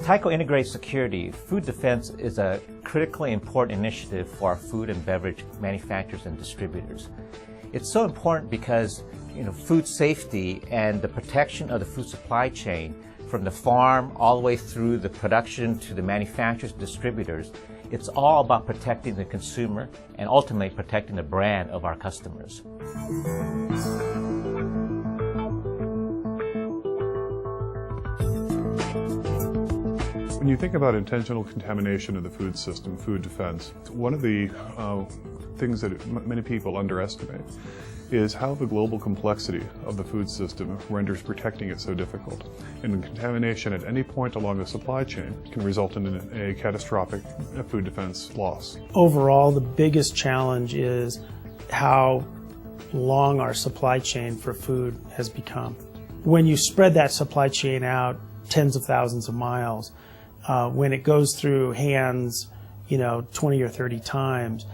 Tyco Integrated Security, food defense is a critically important initiative for our food and beverage manufacturers and distributors. It's so important because food safety and the protection of the food supply chain from the farm all the way through the production to the manufacturers and distributors, it's all about protecting the consumer and ultimately protecting the brand of our customers. When you think about intentional contamination of the food system, food defense, one of the things that many people underestimate is how the global complexity of the food system renders protecting it so difficult. And contamination at any point along the supply chain can result in a catastrophic food defense loss. Overall, the biggest challenge is how long our supply chain for food has become. When you spread that supply chain out tens of thousands of miles, when it goes through hands, 20 or 30 times,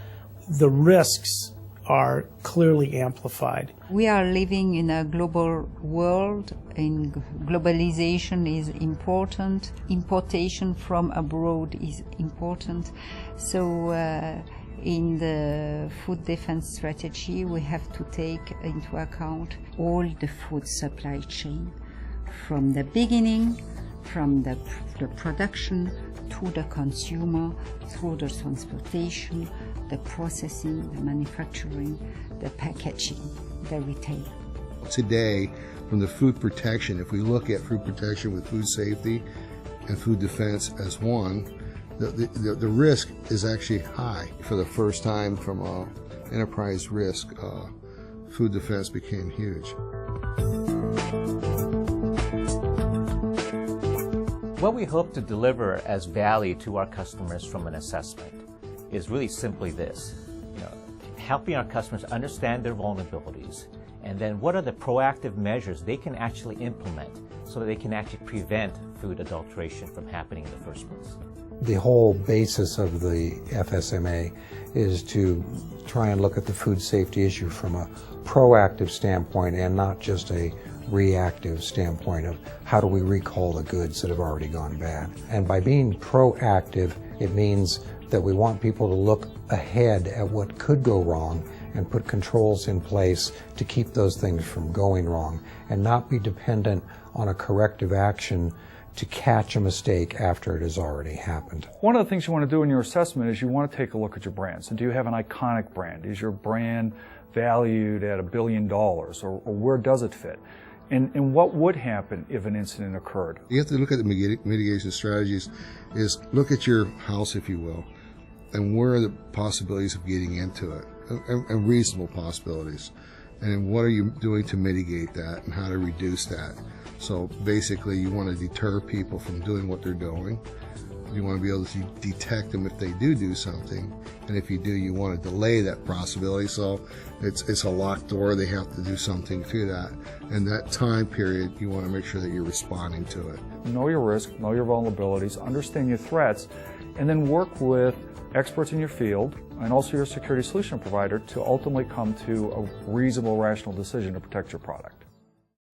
the risks are clearly amplified. We are living in a global world, and globalization is important. Importation from abroad is important. So in the food defense strategy, we have to take into account all the food supply chain, from the beginning, from the production to the consumer, through the transportation, the processing, the manufacturing, the packaging, the retail. Today, from the food protection, if we look at food protection with food safety and food defense as one, the risk is actually high. For the first time from enterprise risk, food defense became huge. What we hope to deliver as value to our customers from an assessment is really simply this, helping our customers understand their vulnerabilities, and then what are the proactive measures they can actually implement so that they can actually prevent food adulteration from happening in the first place. The whole basis of the FSMA is to try and look at the food safety issue from a proactive standpoint and not just a reactive standpoint of how do we recall the goods that have already gone bad. And by being proactive, it means that we want people to look ahead at what could go wrong and put controls in place to keep those things from going wrong and not be dependent on a corrective action to catch a mistake after it has already happened. One of the things you want to do in your assessment is you want to take a look at your brand. So do you have an iconic brand? Is your brand valued at $1 billion, or where does it fit? And what would happen if an incident occurred? You have to look at the mitigation strategies, is look at your house, if you will, and where are the possibilities of getting into it, and reasonable possibilities. And what are you doing to mitigate that and how to reduce that? So basically you want to deter people from doing what they're doing. You want to be able to detect them if they do something, and if you do, you want to delay that possibility. So it's a locked door. They have to do something to that, and that time period, you want to make sure that you're responding to it. Know your risk, know your vulnerabilities, understand your threats, and then work with experts in your field and also your security solution provider to ultimately come to a reasonable, rational decision to protect your product.